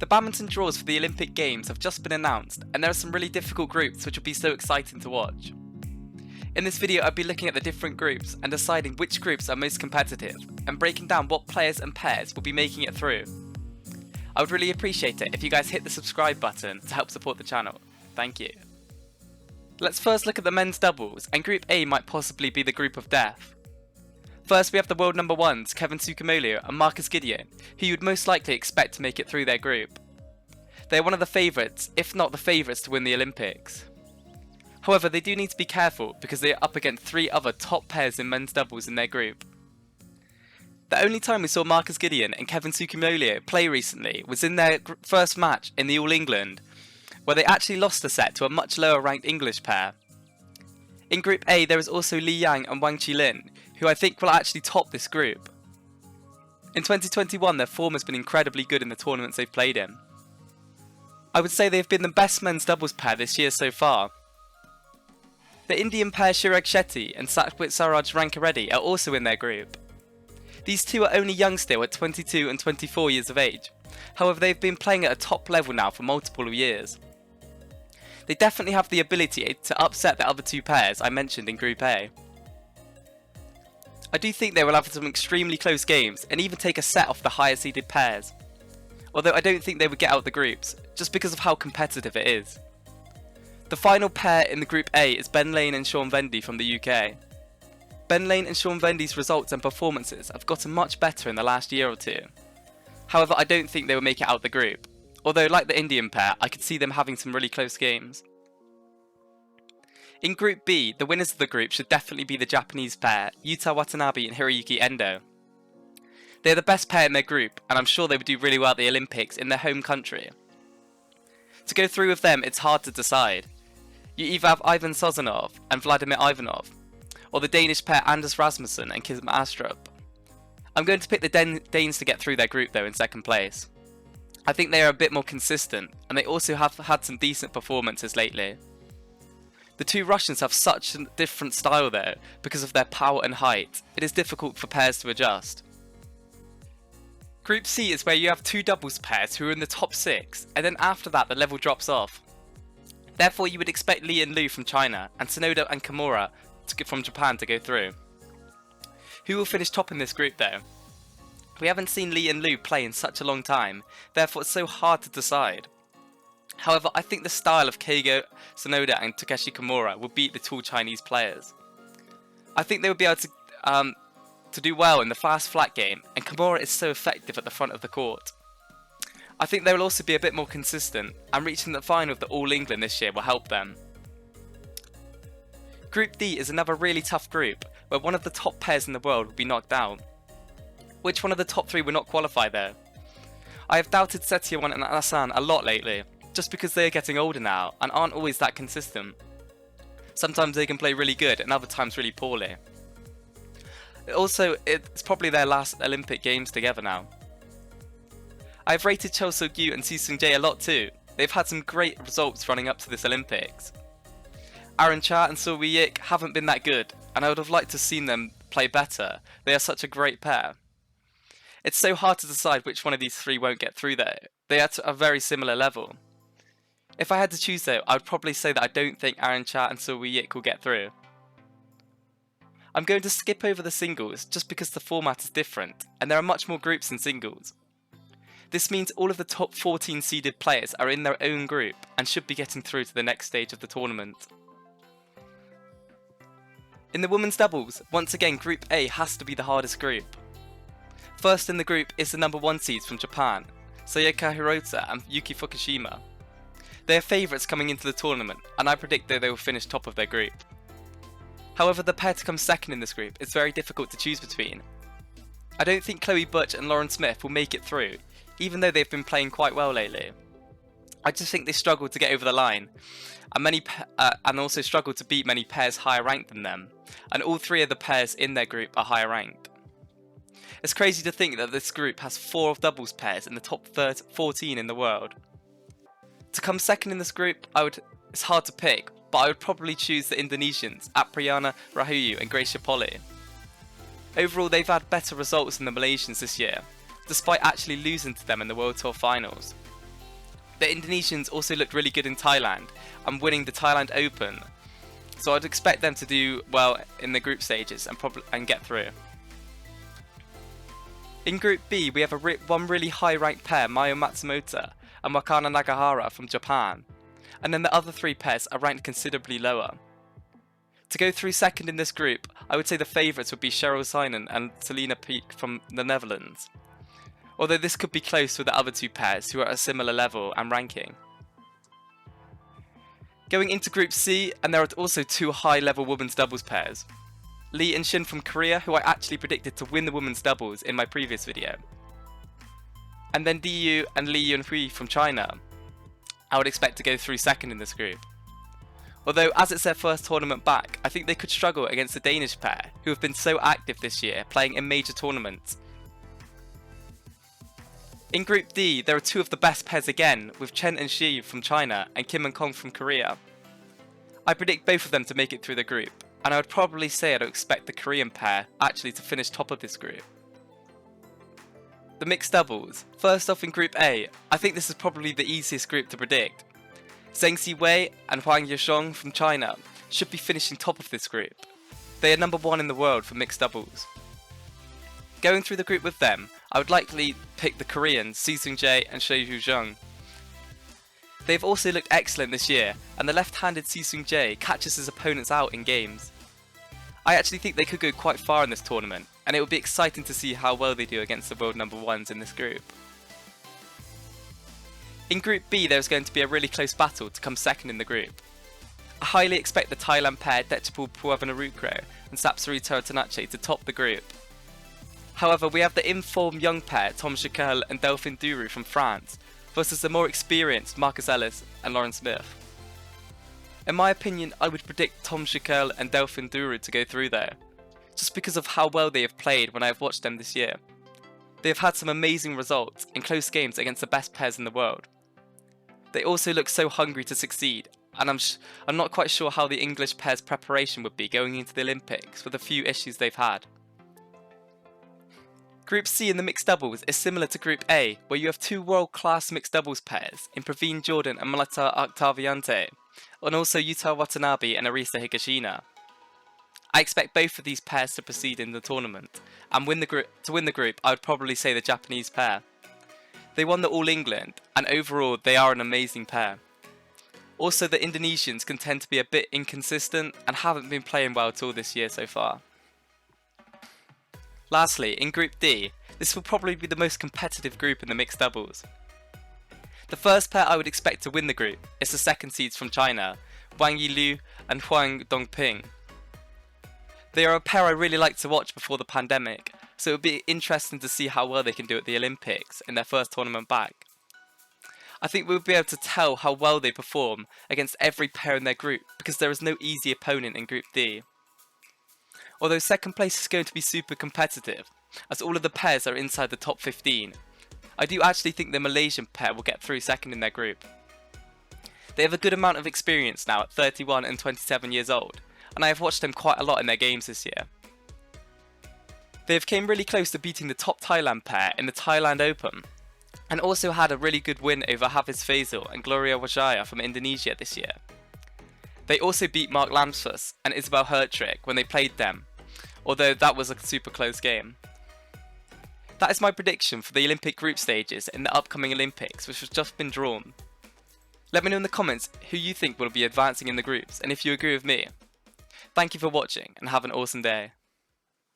The badminton draws for the Olympic Games have just been announced, and there are some really difficult groups which will be so exciting to watch. In this video I'll be looking at the different groups and deciding which groups are most competitive, and breaking down what players and pairs will be making it through. I would really appreciate it if you guys hit the subscribe button to help support the channel. Thank you. Let's first look at the men's doubles, and Group A might possibly be the group of death. First we have the world number ones Kevin Sukamuljo and Marcus Gideon, who you would most likely expect to make it through their group. They are one of the favourites, if not the favourites, to win the Olympics. However, they do need to be careful because they are up against 3 other top pairs in men's doubles in their group. The only time we saw Marcus Gideon and Kevin Sukamuljo play recently was in their first match in the All England, where they actually lost a set to a much lower ranked English pair. In Group A there is also Li Yang and Wang Qilin, who I think will actually top this group. In 2021 their form has been incredibly good in the tournaments they've played in. I would say they've been the best men's doubles pair this year so far. The Indian pair Chirag Shetty and Satwit Saraj Rankireddy are also in their group. These two are only young still at 22 and 24 years of age, however they've been playing at a top level now for multiple years. They definitely have the ability to upset the other 2 pairs I mentioned in Group A. I do think they will have some extremely close games and even take a set off the higher seeded pairs, although I don't think they would get out the groups, just because of how competitive it is. The final pair in the Group A is Ben Lane and Sean Vendy from the UK. Ben Lane and Sean Vendy's results and performances have gotten much better in the last year or 2. However, I don't think they will make it out the group, although like the Indian pair, I could see them having some really close games. In Group B, the winners of the group should definitely be the Japanese pair, Yuta Watanabe and Hiroyuki Endo. They are the best pair in their group, and I'm sure they would do really well at the Olympics in their home country. To go through with them, it's hard to decide. You either have Ivan Sozanov and Vladimir Ivanov, or the Danish pair Anders Rasmussen and Kim Astrup. I'm going to pick the Danes to get through their group though in second place. I think they are a bit more consistent, and they also have had some decent performances lately. The 2 Russians have such a different style though, because of their power and height, it is difficult for pairs to adjust. Group C is where you have 2 doubles pairs who are in the top 6, and then after that the level drops off. Therefore you would expect Li and Lu from China, and Tsunoda and Kimura from Japan to go through. Who will finish top in this group though? We haven't seen Li and Lu play in such a long time, therefore it's so hard to decide. However, I think the style of Keigo Tsunoda and Takeshi Kimura will beat the tall Chinese players. I think they will be able to do well in the fast flat game, and Kimura is so effective at the front of the court. I think they will also be a bit more consistent, and reaching the final of the All England this year will help them. Group D is another really tough group, where one of the top pairs in the world will be knocked out. Which one of the top 3 will not qualify though? I have doubted Setyewan and Asan a lot lately, just because they are getting older now and aren't always that consistent. Sometimes they can play really good and other times really poorly. Also, it's probably their last Olympic Games together now. I've rated Chol So-gyu and Si Seung-jae a lot too. They've had some great results running up to this Olympics. Aaron Cha and So Wee-yik haven't been that good, and I would have liked to have seen them play better. They are such a great pair. It's so hard to decide which one of these 3 won't get through though. They are at a very similar level. If I had to choose though, I would probably say that I don't think Aaron Cha and So Wee-yik will get through. I'm going to skip over the singles just because the format is different, and there are much more groups in singles. This means all of the top 14 seeded players are in their own group and should be getting through to the next stage of the tournament. In the women's doubles, once again Group A has to be the hardest group. First in the group is the number 1 seeds from Japan, Sayaka Hirota and Yuki Fukushima. They are favourites coming into the tournament, and I predict that they will finish top of their group. However, the pair to come second in this group is very difficult to choose between. I don't think Chloe Butch and Lauren Smith will make it through, even though they've been playing quite well lately. I just think they struggle to get over the line, and also struggle to beat many pairs higher ranked than them, and all 3 of the pairs in their group are higher ranked. It's crazy to think that this group has 4 doubles pairs in the top 14 in the world. To come second in this group, it's hard to pick, but I would probably choose the Indonesians, Apriyana Rahayu and Gracia Polly. Overall, they've had better results than the Malaysians this year, despite actually losing to them in the World Tour finals. the Indonesians also looked really good in Thailand and winning the Thailand Open, so I'd expect them to do well in the group stages and get through. In Group B, we have one really high-ranked pair, Mayo Matsumoto and Wakana Nagahara from Japan, and then the other 3 pairs are ranked considerably lower. To go through second in this group, I would say the favourites would be Cheryl Synan and Selena Peek from the Netherlands, although this could be close with the other 2 pairs who are at a similar level and ranking. Going into Group C, and there are also 2 high-level women's doubles pairs. Lee and Shin from Korea, who I actually predicted to win the women's doubles in my previous video. And then Diyu and Lee Yunhui from China. I would expect to go through second in this group. Although, as it's their first tournament back, I think they could struggle against the Danish pair, who have been so active this year, playing in major tournaments. In Group D, there are 2 of the best pairs again, with Chen and Shi from China and Kim and Kong from Korea. I predict both of them to make it through the group, and I would probably say I don't expect the Korean pair actually to finish top of this group. The mixed doubles. First off in Group A, I think this is probably the easiest group to predict. Zheng Siwei and Huang Yishong from China should be finishing top of this group. They are number 1 in the world for mixed doubles. Going through the group with them, I would likely pick the Koreans Si Seung-jae and Sheo Hoo-jung. They have also looked excellent this year, and the left-handed Si Seung-jae catches his opponents out in games. I actually think they could go quite far in this tournament, and it will be exciting to see how well they do against the world number 1s in this group. In Group B, there is going to be a really close battle to come second in the group. I highly expect the Thailand pair Dechapul Puavanarukro and Sapsari Taratanache to top the group. However, we have the informed young pair Tom Chiquel and Delphine Duru from France versus the more experienced Marcus Ellis and Lauren Smith. In my opinion, I would predict Tom Chiquel and Delphine Duru to go through there, just because of how well they have played when I have watched them this year. They have had some amazing results in close games against the best pairs in the world. They also look so hungry to succeed, and I'm not quite sure how the English pair's preparation would be going into the Olympics with a few issues they've had. Group C in the mixed doubles is similar to Group A, where you have 2 world-class mixed doubles pairs in Praveen Jordan and Melita Octaviante, and also Yuta Watanabe and Arisa Higashina. I expect both of these pairs to proceed in the tournament, and to win the group I would probably say the Japanese pair. They won the All England, and overall they are an amazing pair. Also, the Indonesians can tend to be a bit inconsistent and haven't been playing well at all this year so far. Lastly, in Group D, this will probably be the most competitive group in the mixed doubles. The first pair I would expect to win the group is the second seeds from China, Wang Yilu and Huang Dongping. They are a pair I really like to watch before the pandemic, so it would be interesting to see how well they can do at the Olympics in their first tournament back. I think we'll be able to tell how well they perform against every pair in their group, because there is no easy opponent in Group D. Although second place is going to be super competitive, as all of the pairs are inside the top 15, I do actually think the Malaysian pair will get through second in their group. They have a good amount of experience now at 31 and 27 years old, and I have watched them quite a lot in their games this year. They have came really close to beating the top Thailand pair in the Thailand Open, and also had a really good win over Hafiz Faisal and Gloria Wajaya from Indonesia this year. They also beat Mark Lamsfus and Isabel Hertrick when they played them, although that was a super close game. That is my prediction for the Olympic group stages in the upcoming Olympics, which has just been drawn. Let me know in the comments who you think will be advancing in the groups and if you agree with me. Thank you for watching and have an awesome day.